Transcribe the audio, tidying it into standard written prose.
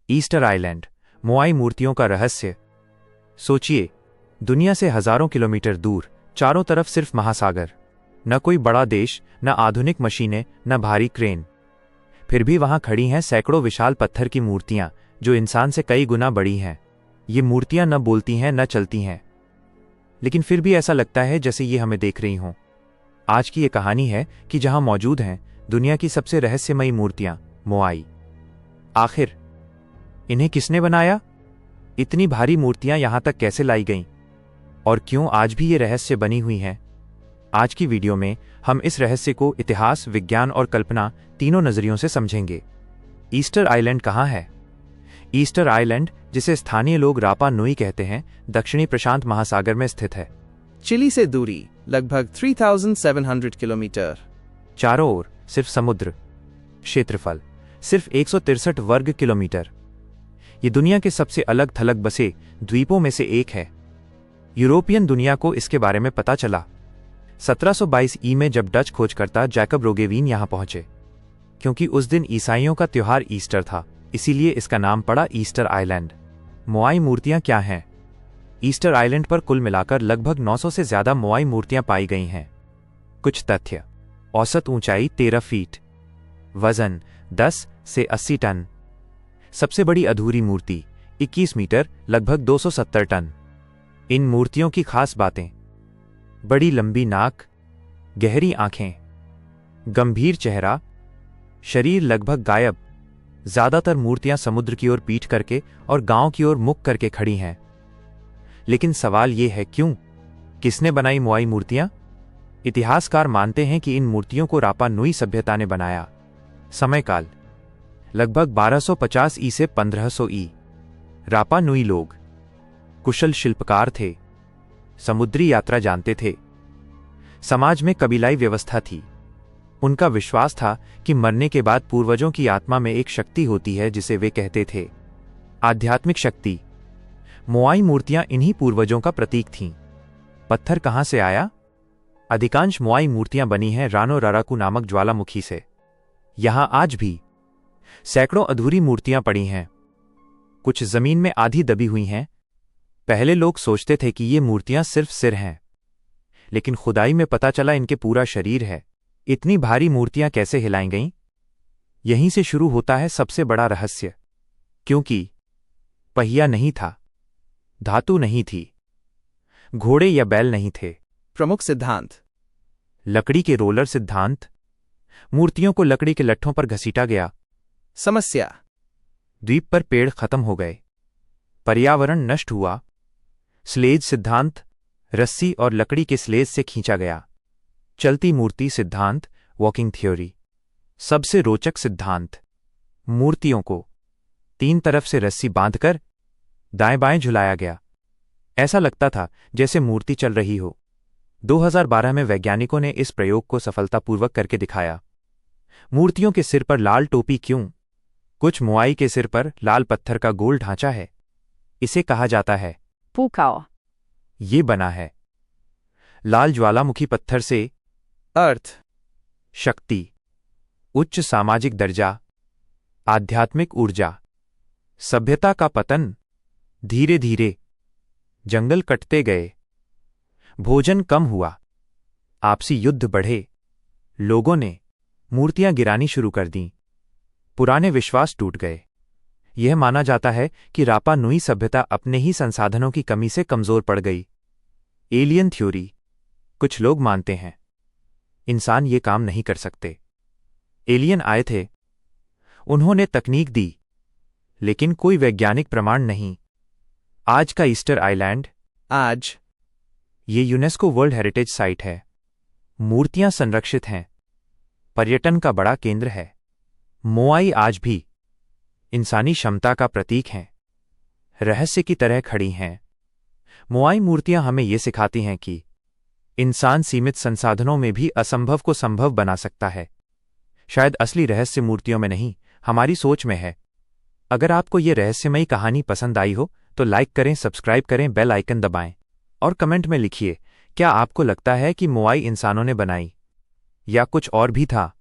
Easter island, मोआई मूर्तियों का रहस्य। सोचिए, दुनिया से हजारों किलोमीटर दूर, चारों तरफ सिर्फ महासागर। न कोई बड़ा देश, न आधुनिक मशीनें, न भारी क्रेन। फिर भी वहां खड़ी हैं सैकड़ों विशाल पत्थर की मूर्तियां, जो इंसान से कई गुना बड़ी हैं। ये मूर्तियां न बोलती हैं, न चलती हैं, लेकिन फिर भी ऐसा लगता है जैसे ये हमें देख रही हों। आज की ये कहानी है कि जहां मौजूद हैं दुनिया की सबसे रहस्यमयी मूर्तियां, मोआई। आखिर इन्हें किसने बनाया? इतनी भारी मूर्तियां यहां तक कैसे लाई गईं? और क्यों आज भी ये रहस्य बनी हुई हैं? आज की वीडियो में हम इस रहस्य को इतिहास, विज्ञान और कल्पना तीनों नजरियों से समझेंगे। ईस्टर आइलैंड कहाँ है? ईस्टर आइलैंड, जिसे स्थानीय लोग रापा नुई कहते हैं, दक्षिणी प्रशांत महासागर में स्थित है। चिली से दूरी लगभग 3700 किलोमीटर। चारों ओर सिर्फ समुद्र। क्षेत्रफल सिर्फ 163 वर्ग किलोमीटर। ये दुनिया के सबसे अलग थलग बसे द्वीपों में से एक है। यूरोपियन दुनिया को इसके बारे में पता चला 1722 ई में, जब डच खोजकर्ता जैकब रोगेवीन यहां पहुंचे। क्योंकि उस दिन ईसाइयों का त्योहार ईस्टर था, इसीलिए इसका नाम पड़ा ईस्टर आइलैंड। मोआई मूर्तियां क्या हैं? ईस्टर आइलैंड पर कुल मिलाकर लगभग 900 से ज्यादा मोआई मूर्तियां पाई गई हैं। कुछ तथ्य: औसत ऊंचाई 13 फीट, वजन 10 से 80 टन। सबसे बड़ी अधूरी मूर्ति 21 मीटर, लगभग 270 टन। इन मूर्तियों की खास बातें: बड़ी लंबी नाक, गहरी आंखें, गंभीर चेहरा, शरीर लगभग गायब। ज्यादातर मूर्तियां समुद्र की ओर पीठ करके और गांव की ओर मुख करके खड़ी हैं। लेकिन सवाल यह है, क्यों? किसने बनाई मोआई मूर्तियां? इतिहासकार मानते हैं कि इन मूर्तियों को रापा नुई सभ्यता ने बनाया। समयकाल लगभग 1250 ई से 1500 ई। रापा नुई लोग कुशल शिल्पकार थे, समुद्री यात्रा जानते थे। समाज में कबीलाई व्यवस्था थी। उनका विश्वास था कि मरने के बाद पूर्वजों की आत्मा में एक शक्ति होती है जिसे वे कहते थे आध्यात्मिक शक्ति। मोआई मूर्तियां इन्हीं पूर्वजों का प्रतीक थीं। पत्थर कहां से आया? अधिकांश मोआई मूर्तियां बनी हैं रानो राराकू नामक ज्वालामुखी से। यहां आज भी सैकड़ों अधूरी मूर्तियां पड़ी हैं। कुछ जमीन में आधी दबी हुई हैं। पहले लोग सोचते थे कि ये मूर्तियां सिर्फ सिर हैं, लेकिन खुदाई में पता चला इनके पूरा शरीर है। इतनी भारी मूर्तियां कैसे हिलाई गईं? यहीं से शुरू होता है सबसे बड़ा रहस्य। क्योंकि पहिया नहीं था, धातु नहीं थी, घोड़े या बैल नहीं थे। प्रमुख सिद्धांत: लकड़ी के रोलर सिद्धांत। मूर्तियों को लकड़ी के लट्ठों पर घसीटा गया। समस्या: द्वीप पर पेड़ खत्म हो गए, पर्यावरण नष्ट हुआ। स्लेज सिद्धांत: रस्सी और लकड़ी के स्लेज से खींचा गया। चलती मूर्ति सिद्धांत, वॉकिंग थ्योरी। सबसे रोचक सिद्धांत: मूर्तियों को 3 तरफ से रस्सी बांधकर दाएं बाएं झुलाया गया। ऐसा लगता था जैसे मूर्ति चल रही हो। 2012 में वैज्ञानिकों ने इस प्रयोग को सफलतापूर्वक करके दिखाया। मूर्तियों के सिर पर लाल टोपी क्यों? कुछ मोआई के सिर पर लाल पत्थर का गोल ढांचा है। इसे कहा जाता है पुकाओ। ये बना है लाल ज्वालामुखी पत्थर से। अर्थ: शक्ति, उच्च सामाजिक दर्जा, आध्यात्मिक ऊर्जा। सभ्यता का पतन: धीरे धीरे जंगल कटते गए, भोजन कम हुआ, आपसी युद्ध बढ़े, लोगों ने मूर्तियां गिरानी शुरू कर दीं, पुराने विश्वास टूट गए। यह माना जाता है कि रापा नुई सभ्यता अपने ही संसाधनों की कमी से कमजोर पड़ गई। एलियन थ्योरी: कुछ लोग मानते हैं इंसान ये काम नहीं कर सकते। एलियन आए थे, उन्होंने तकनीक दी, लेकिन कोई वैज्ञानिक प्रमाण नहीं। आज का ईस्टर आइलैंड, आज ये यूनेस्को वर्ल्ड हेरिटेज साइट है। मूर्तियां संरक्षित हैं, पर्यटन का बड़ा केंद्र है। मोआई आज भी इंसानी क्षमता का प्रतीक हैं, रहस्य की तरह खड़ी हैं। मोआई मूर्तियां हमें ये सिखाती हैं कि इंसान सीमित संसाधनों में भी असंभव को संभव बना सकता है। शायद असली रहस्य मूर्तियों में नहीं, हमारी सोच में है। अगर आपको ये रहस्यमयी कहानी पसंद आई हो तो लाइक करें, सब्सक्राइब करें, बेल आइकन दबाएं और कमेंट में लिखिए, क्या आपको लगता है कि मोआई इंसानों ने बनाई या कुछ और भी था?